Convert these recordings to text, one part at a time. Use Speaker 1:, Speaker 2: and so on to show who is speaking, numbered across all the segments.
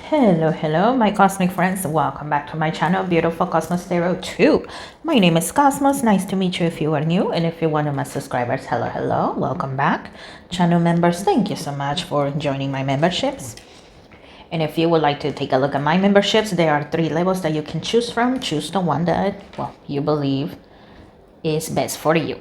Speaker 1: Hello, my cosmic friends. Welcome back to my channel, Beautiful Cosmos Tarot 2. My name is Cosmos. Nice to meet you if you are new. And if you're one of my subscribers, hello. Welcome back. Channel members, thank you so much for joining my memberships. And if you would like to take a look at my memberships, there are 3 levels that you can choose from. Choose the one that, well, you believe is best for you.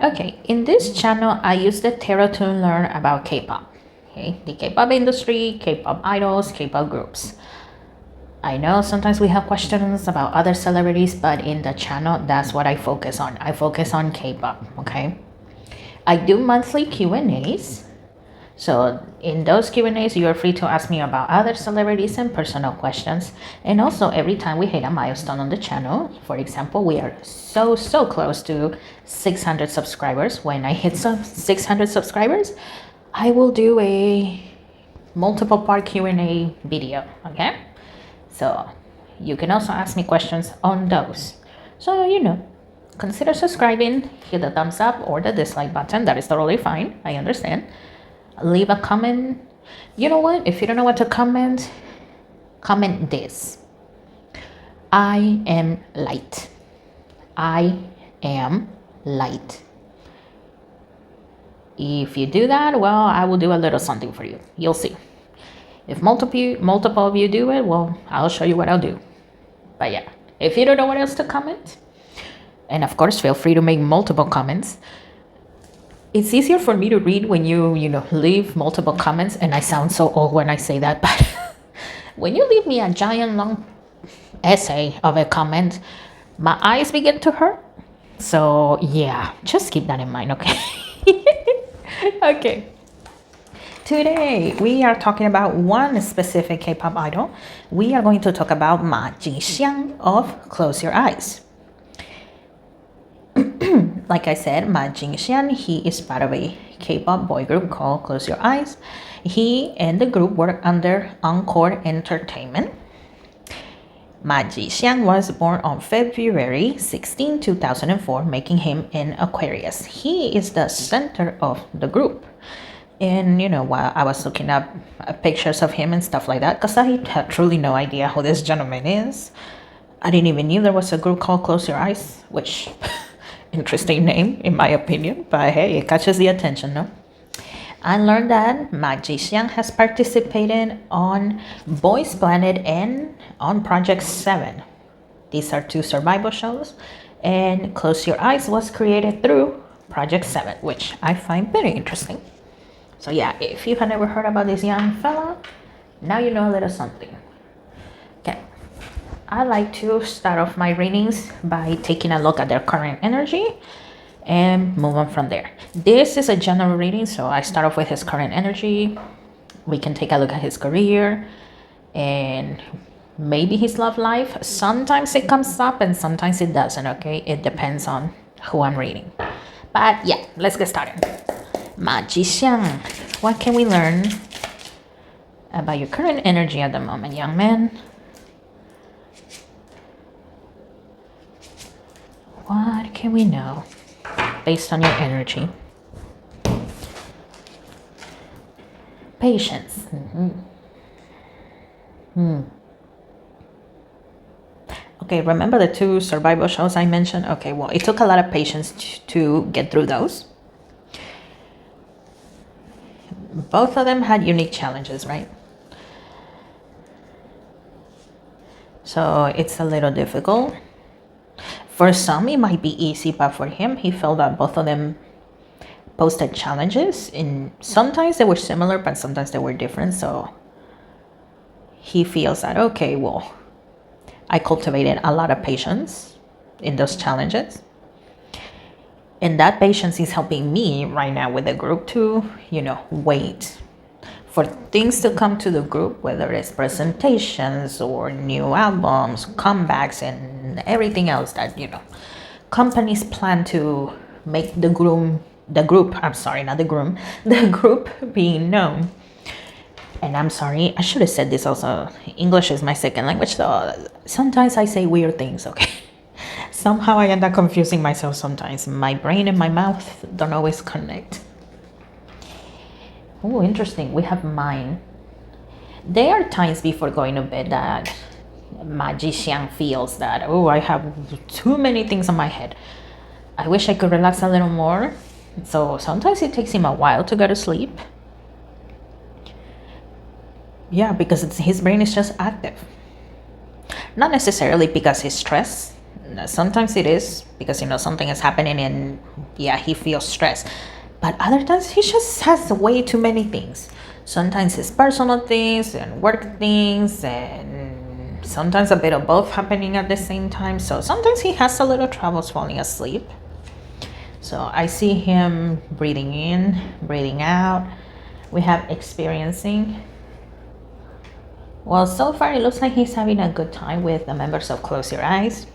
Speaker 1: Okay, in this channel, I use the tarot to learn about K-pop. Okay, the K-pop industry, K-pop idols, K-pop groups. I know sometimes we have questions about other celebrities, but in the channel, that's what I focus on. I focus on K-pop, okay? I do monthly Q&As. So in those Q&As, you are free to ask me about other celebrities and personal questions. And also every time we hit a milestone on the channel, for example, we are so close to 600 subscribers. When I hit some 600 subscribers, I will do a multiple part Q&A video, okay? So you can also ask me questions on those. So, consider subscribing, hit the thumbs up or the dislike button. That is totally fine. I understand. Leave a comment. You know what? If you don't know what to comment, comment this. I am light. I am light. If you do that, well, I will do a little something for you. You'll see. If multiple of you do it, well, I'll show you what I'll do. But yeah, if you don't know what else to comment, and of course, feel free to make multiple comments. It's easier for me to read when you leave multiple comments, and I sound so old when I say that, but when you leave me a giant long essay of a comment, my eyes begin to hurt. So yeah, just keep that in mind, okay? Okay. Today, we are talking about one specific K-pop idol. We are going to talk about Jingxiang of Close Your Eyes. Like I said, Jingxiang, he is part of a K-pop boy group called Close Your Eyes. He and the group work under Encore Entertainment. Jingxiang was born on February 16, 2004, making him an Aquarius. He is the center of the group. And, while I was looking up pictures of him and stuff like that, because I had truly no idea who this gentleman is. I didn't even know there was a group called Close Your Eyes, which, interesting name, in my opinion. But hey, it catches the attention, no? I learned that Jingxiang has participated on Boys Planet and on Project 7. These are 2 survival shows, and Close Your Eyes was created through Project 7, which I find very interesting. So yeah, if you have never heard about this young fella, now you know a little something. Okay, I like to start off my readings by taking a look at their current energy and move on from there. This is a general reading, so I start off with his current energy. We can take a look at his career and maybe his love life. Sometimes it comes up and sometimes it doesn't, okay? It depends on who I'm reading. But yeah, let's get started. Jingxiang, what can we learn about your current energy at the moment, young man? What can we know based on your energy? Patience. Okay, remember the 2 survival shows I mentioned? Okay, well, it took a lot of patience to get through those. Both of them had unique challenges, right? So it's a little difficult. For some, it might be easy, but for him, he felt that both of them posted challenges. And sometimes they were similar, but sometimes they were different. So he feels that, okay, well, I cultivated a lot of patience in those challenges. And that patience is helping me right now with the group to, wait for things to come to the group, whether it's presentations or new albums, comebacks, and everything else that, companies plan to make the group being known. And I'm sorry, I should have said this also. English is my second language, so sometimes I say weird things, okay? Somehow I end up confusing myself sometimes. My brain and my mouth don't always connect. Oh, interesting. We have mine. There are times before going to bed that Xiang feels that, oh, I have too many things on my head. I wish I could relax a little more. So sometimes it takes him a while to go to sleep. Yeah, because his brain is just active. Not necessarily because he's stressed. Sometimes it is because, something is happening and yeah, he feels stressed. But other times he just has way too many things. Sometimes it's personal things and work things, and sometimes a bit of both happening at the same time. So sometimes he has a little troubles falling asleep. So I see him breathing in, breathing out. We have experiencing. Well, so far it looks like he's having a good time with the members of Close Your Eyes.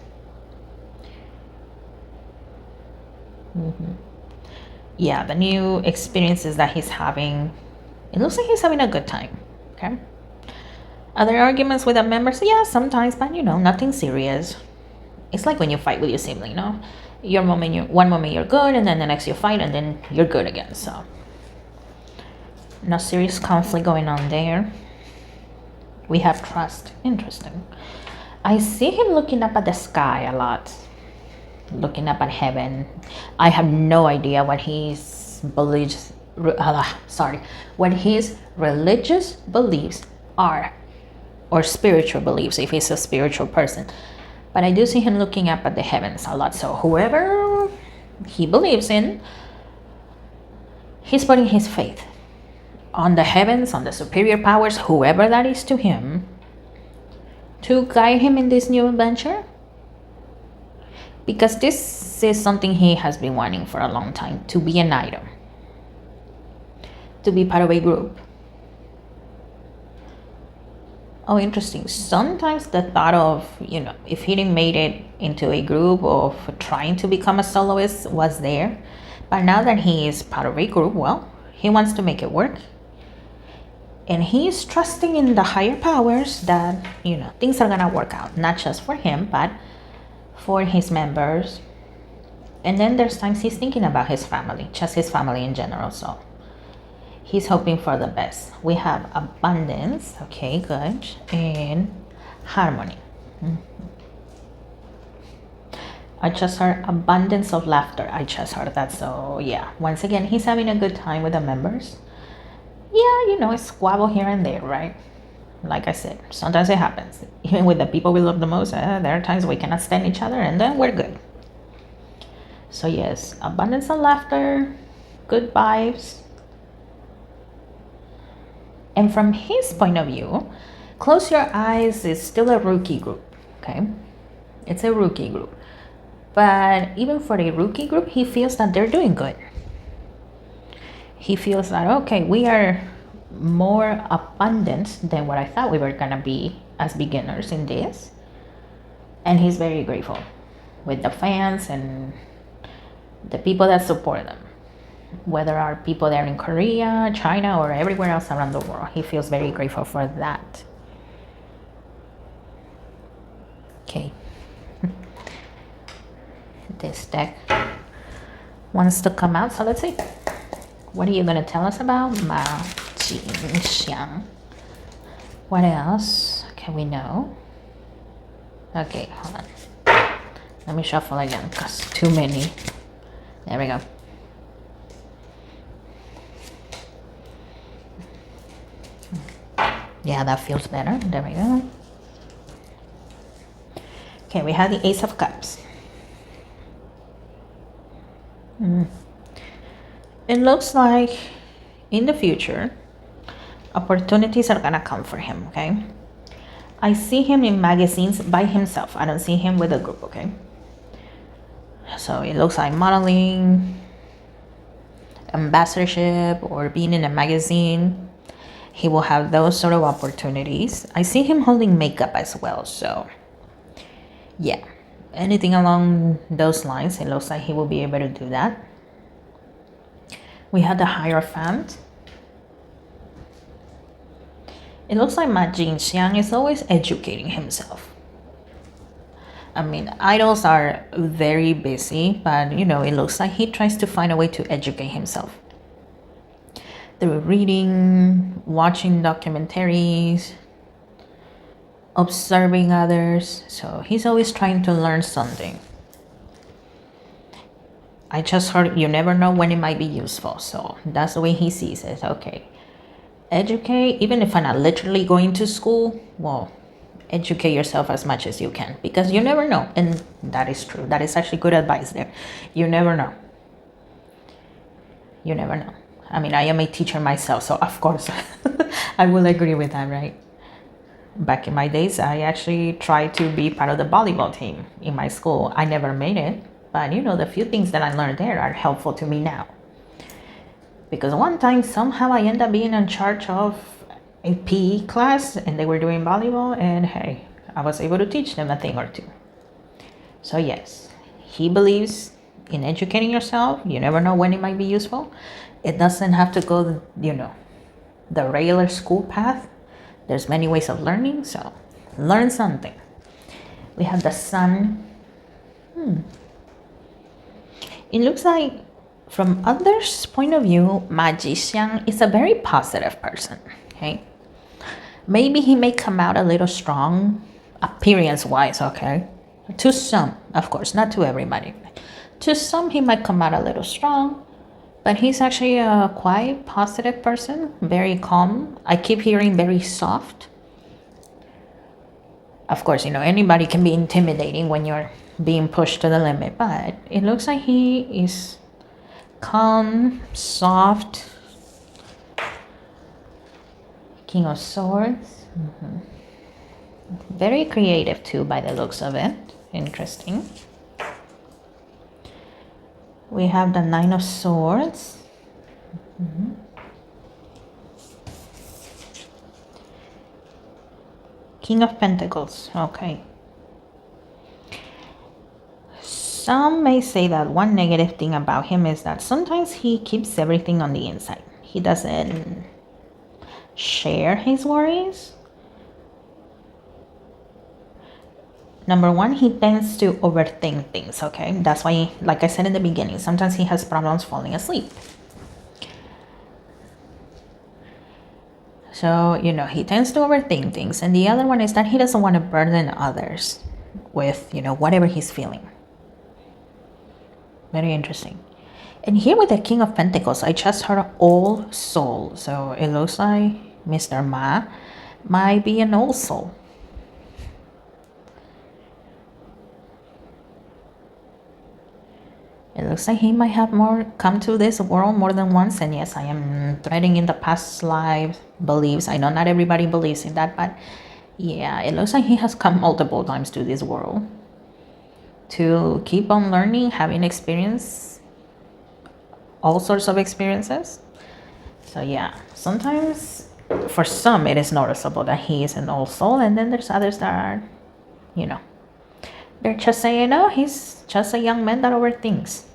Speaker 1: Yeah, the new experiences that he's having, it looks like he's having a good time. Okay. Other arguments with the members, yeah, sometimes, but nothing serious. It's like when you fight with your sibling, one moment you're good, and then the next you fight, and then you're good again. So no serious conflict going on there. We have trust. Interesting. I see him looking up at the sky a lot, looking up at heaven. I have no idea what his beliefs, what his religious beliefs are, or spiritual beliefs, if he's a spiritual person. But I do see him looking up at the heavens a lot. So whoever he believes in, he's putting his faith on the heavens, on the superior powers, whoever that is to him, to guide him in this new adventure. Because this is something he has been wanting for a long time, to be an item, to be part of a group. Oh, interesting. Sometimes the thought of, if he didn't made it into a group, of trying to become a soloist was there. But now that he is part of a group, well, he wants to make it work. And he's trusting in the higher powers that, things are going to work out. Not just for him, but for his members. And then there's times he's thinking about his family, just his family in general. So he's hoping for the best. We have abundance, okay, good, and harmony. I just heard abundance of laughter. I just heard that. So yeah, once again, he's having a good time with the members. Yeah, a squabble here and there, right? Like I said, sometimes it happens. Even with the people we love the most, there are times we cannot stand each other, and then we're good. So yes, abundance of laughter, good vibes. And from his point of view, Close Your Eyes is still a rookie group, okay? It's a rookie group. But even for a rookie group, he feels that they're doing good. He feels that, okay, we are more abundant than what I thought we were going to be as beginners in this. And he's very grateful with the fans and the people that support them. Whether are people there in Korea, China, or everywhere else around the world. He feels very grateful for that. Okay. This deck wants to come out, so let's see. What are you going to tell us about Jingxiang? What else can we know? Okay, hold on. Let me shuffle again, because too many. There we go. Yeah, that feels better. There we go. Okay, we have the Ace of Cups. It looks like in the future, opportunities are gonna come for him, okay? I see him in magazines by himself. I don't see him with a group, okay? So it looks like modeling, ambassadorship, or being in a magazine. He will have those sort of opportunities. I see him holding makeup as well, so yeah. Anything along those lines, it looks like he will be able to do that. We have the Hierophant. It looks like Jingxiang is always educating himself. I mean, idols are very busy, but it looks like he tries to find a way to educate himself. through reading, watching documentaries, observing others. So he's always trying to learn something. I just heard you never know when it might be useful. So that's the way he sees it. Okay. Educate, even if I'm not literally going to school, well, educate yourself as much as you can because you never know. And that is true. That is actually good advice there. You never know. You never know. I mean, I am a teacher myself, so of course I will agree with that, right? Back in my days, I actually tried to be part of the volleyball team in my school. I never made it, but you know, the few things that I learned there are helpful to me now. Because one time, somehow I ended up being in charge of a PE class and they were doing volleyball, and hey, I was able to teach them a thing or two. So yes, he believes in educating yourself. You never know when it might be useful. It doesn't have to go, you know, the regular school path. There's many ways of learning, so learn something. We have the sun. It looks like from others' point of view, Xiang is a very positive person, okay? Maybe he may come out a little strong, appearance-wise, okay? To some, of course, not to everybody. To some, he might come out a little strong, but he's actually a quiet, positive person, very calm. I keep hearing very soft. Of course, you know, anybody can be intimidating when you're being pushed to the limit, but it looks like he is calm, soft. King of Swords. Very creative too by the looks of it. Interesting. We have the Nine of Swords. King of Pentacles. Okay. Some may say that one negative thing about him is that sometimes he keeps everything on the inside. He doesn't share his worries. Number one, he tends to overthink things, okay? That's why, like I said in the beginning, sometimes he has problems falling asleep. So, you know, he tends to overthink things. And the other one is that he doesn't want to burden others with, you know, whatever he's feeling. Very interesting. And here with the King of Pentacles, I just heard old soul. So it looks like Mr. Ma might be an old soul. It looks like he might have come to this world more than once. And yes, I am threading in the past life beliefs. I know not everybody believes in that, but yeah, it looks like he has come multiple times to this world to keep on learning, having experience, all sorts of experiences. So yeah, sometimes for some it is noticeable that he is an old soul, and then there's others that are, you know, they're just saying, oh, he's just a young man that overthinks.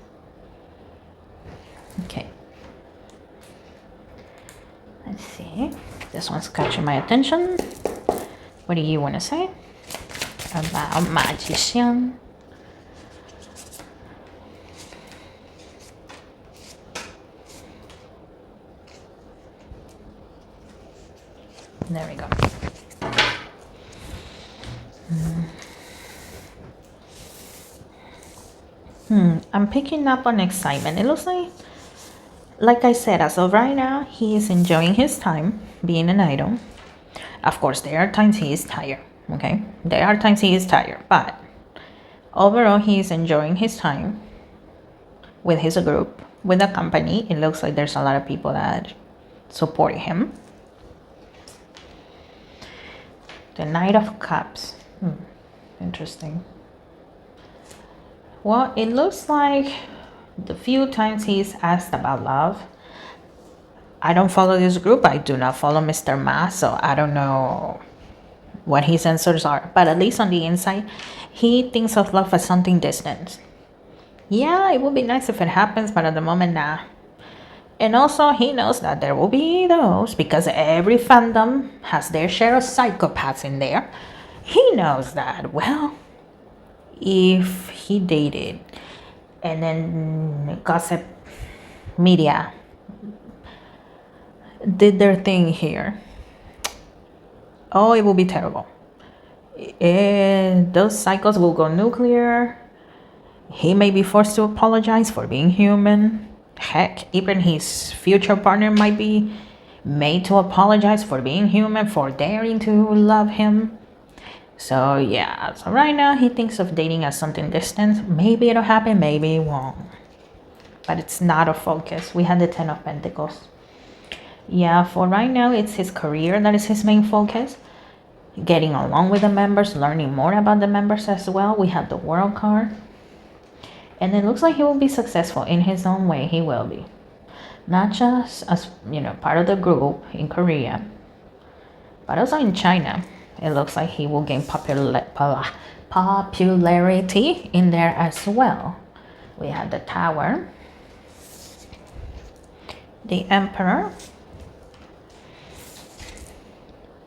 Speaker 1: Okay. Let's see. This one's catching my attention. What do you want to say about Jingxiang? There we go. I'm picking up on excitement. It looks like I said, as of right now, he is enjoying his time being an idol. Of course, there are times he is tired, okay? There are times he is tired, but overall, he is enjoying his time with his group, with the company. It looks like there's a lot of people that support him. The Knight of Cups. Interesting. Well, it looks like the few times he's asked about love, I don't follow this group. I do not follow Mr. Ma, so I don't know what his answers are. But at least on the inside, he thinks of love as something distant. Yeah, it would be nice if it happens, but at the moment, nah. And also, he knows that there will be those, because every fandom has their share of psychopaths in there. He knows that, well, if he dated and then gossip media did their thing here, oh, it will be terrible. Those cycles will go nuclear. He may be forced to apologize for being human. Heck, even his future partner might be made to apologize for being human, for daring to love him. So yeah, so right now he thinks of dating as something distant. Maybe it'll happen, maybe it won't. But it's not a focus. We had the 10 of Pentacles. Yeah, for right now, it's his career that is his main focus. Getting along with the members, learning more about the members as well. We have the World card. And it looks like he will be successful in his own way. He will be. Not just as, part of the group in Korea, but also in China. It looks like he will gain popularity in there as well. We have the Tower, the Emperor.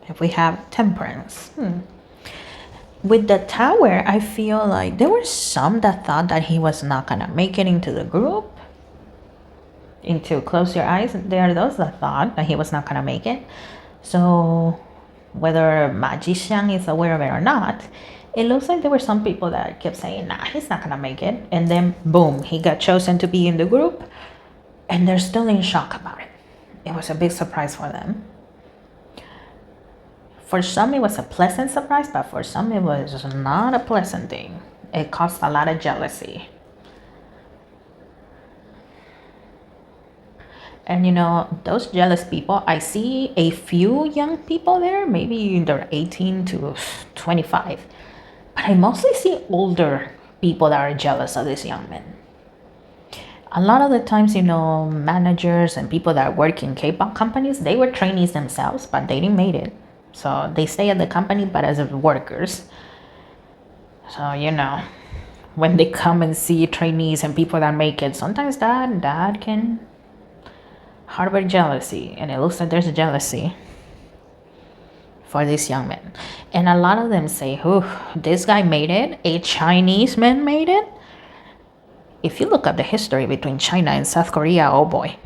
Speaker 1: If we have Temperance. With the Tower, I feel like there were some that thought that he was not gonna make it into the group. Into Close Your Eyes. There are those that thought that he was not gonna make it. So whether Xiang is aware of it or not, it looks like there were some people that kept saying, nah, he's not gonna make it. And then boom, he got chosen to be in the group, and they're still in shock about it. It was a big surprise for them. For some, it was a pleasant surprise, but for some, it was not a pleasant thing. It caused a lot of jealousy. And those jealous people, I see a few young people there, maybe they're 18 to 25. But I mostly see older people that are jealous of these young men. A lot of the times, managers and people that work in K-pop companies, they were trainees themselves, but they didn't make it. So they stay at the company, but as workers. So, when they come and see trainees and people that make it, sometimes that can harbor jealousy. And it looks like there's jealousy for these young men. And a lot of them say, this guy made it. A Chinese man made it. If you look at the history between China and South Korea, oh boy.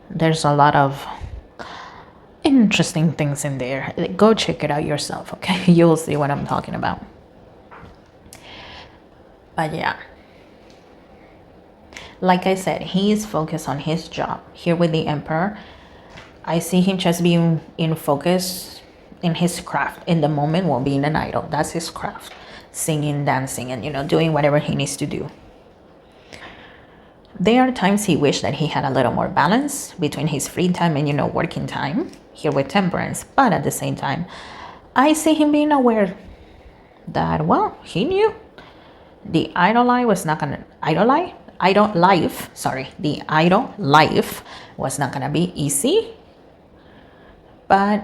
Speaker 1: There's a lot of interesting things in there. Go check it out yourself, okay? You'll see what I'm talking about. But yeah, like I said, he is focused on his job. Here with the Emperor, I see him just being in focus in his craft. In the moment, while being an idol, that's his craft. Singing, dancing, and doing whatever he needs to do. There are times he wished that he had a little more balance between his free time and working time here with Temperance. But at the same time, I see him being aware that, he knew the idol life was not gonna the idol life was not gonna be easy. But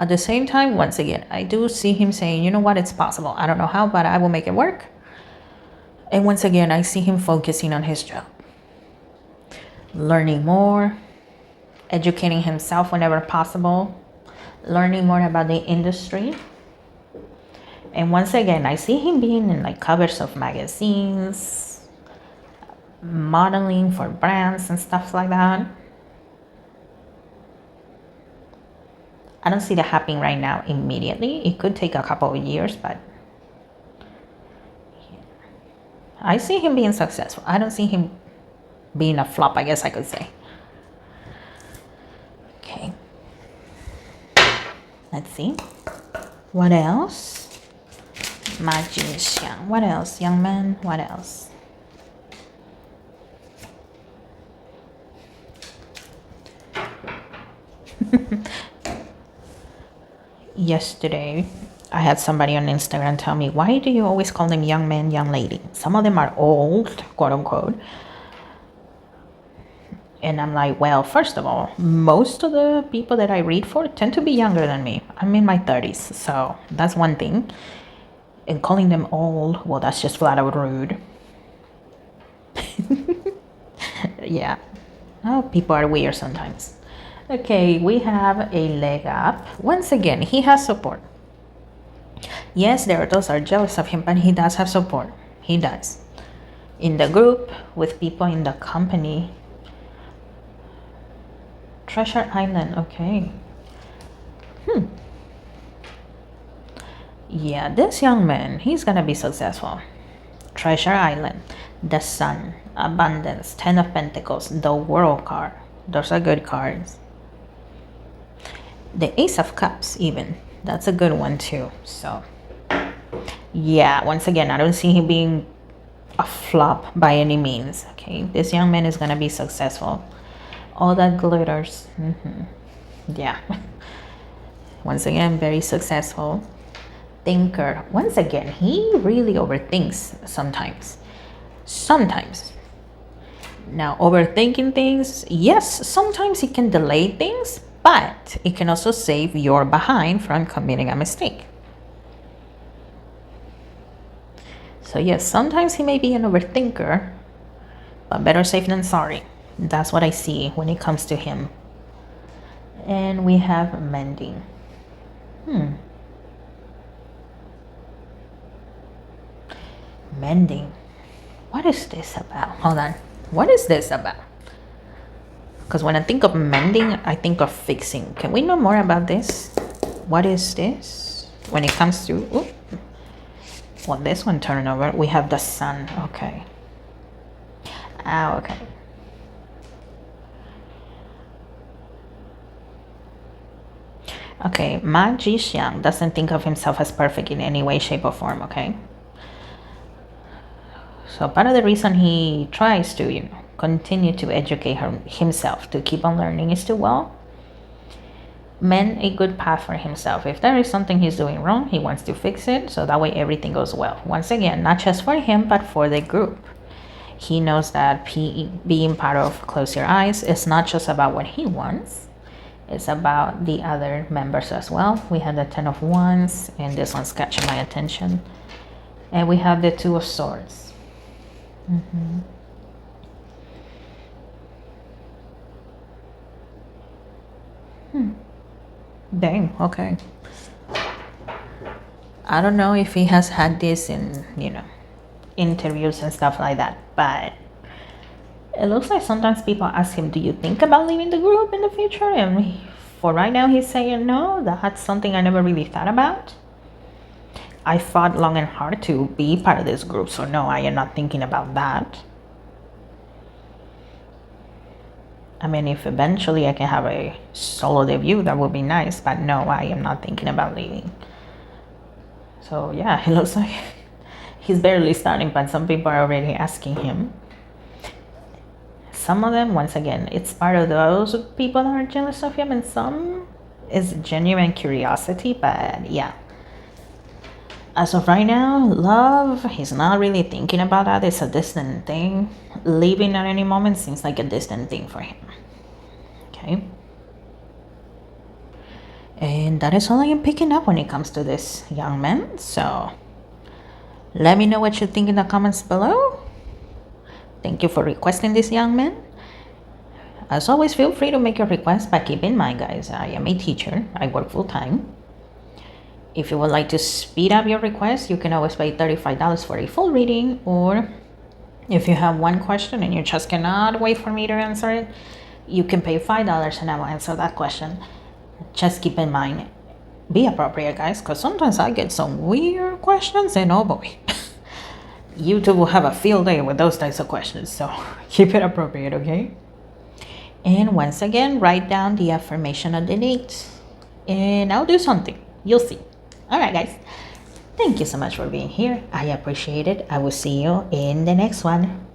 Speaker 1: at the same time, once again, I do see him saying, it's possible. I don't know how, but I will make it work. And once again, I see him focusing on his job. Learning more, educating himself whenever possible, learning more about the industry. And once again, I see him being in covers of magazines, modeling for brands and stuff like that. I don't see that happening right now immediately. It could take a couple of years, but I see him being successful. I don't see him being a flop, I guess I could say. Okay. Let's see. What else? Jingxiang. What else, young man? What else? Yesterday, I had somebody on Instagram tell me, why do you always call them young men, young lady? Some of them are old, quote unquote. And I'm like, well, first of all, most of the people that I read for tend to be younger than me. I'm in my 30s, so that's one thing. And calling them old, well, that's just flat out rude. Yeah. Oh, people are weird sometimes. Okay, we have a leg up. Once again, he has support. Yes, there are those that are jealous of him, but he does have support. He does. In the group, with people in the company. Treasure Island, okay. Yeah, this young man, he's gonna be successful. Treasure Island, the Sun, Abundance, Ten of Pentacles, the World card. Those are good cards. The Ace of Cups, even. That's a good one too. So, yeah, once again, I don't see him being a flop by any means. Okay, this young man is gonna be successful. All that glitters. Yeah. Once again, very successful. Thinker. Once again, he really overthinks sometimes. Sometimes. Now, overthinking things, yes, sometimes it can delay things, but it can also save your behind from committing a mistake. So yes, sometimes he may be an overthinker, but better safe than sorry. That's what I see when it comes to him. And we have mending. Mending. What is this about? Hold on. What is this about? Because when I think of mending, I think of fixing. Can we know more about this? What is this? When it comes to... Ooh, well, this one turned over. We have the Sun. Okay. Ah, okay. Okay, Ma Jingxiang doesn't think of himself as perfect in any way, shape, or form, okay? So part of the reason he tries to, continue to educate himself, to keep on learning, is to, well, mend a good path for himself. If there is something he's doing wrong, he wants to fix it, so that way everything goes well. Once again, not just for him, but for the group. He knows that being part of Close Your Eyes is not just about what he wants, it's about the other members as well. We have the Ten of Wands, and this one's catching my attention. And we have the Two of Swords. Dang, okay. I don't know if he has had this in, interviews and stuff like that, but it looks like sometimes people ask him, do you think about leaving the group in the future? And for right now, he's saying, no, that's something I never really thought about. I fought long and hard to be part of this group, so no, I am not thinking about that. I mean, if eventually I can have a solo debut, that would be nice, but no, I am not thinking about leaving. So yeah, it looks like he's barely starting, but some people are already asking him. Some of them, once again, it's part of those people that are jealous of him, and some is genuine curiosity, but yeah. As of right now, love, he's not really thinking about that. It's a distant thing. Leaving at any moment seems like a distant thing for him. Okay. And that is all I am picking up when it comes to this young man. So let me know what you think in the comments below. Thank you for requesting this young man. As always, feel free to make your request, but keep in mind, guys, I am a teacher. I work full-time. If you would like to speed up your request, you can always pay $35 for a full reading, or if you have one question and you just cannot wait for me to answer it, you can pay $5 and I will answer that question. Just keep in mind, be appropriate, guys, because sometimes I get some weird questions, and oh boy, YouTube will have a field day with those types of questions, so keep it appropriate, okay? And once again, write down the affirmation of the date, and I'll do something. You'll see. All right, guys. Thank you so much for being here. I appreciate it. I will see you in the next one.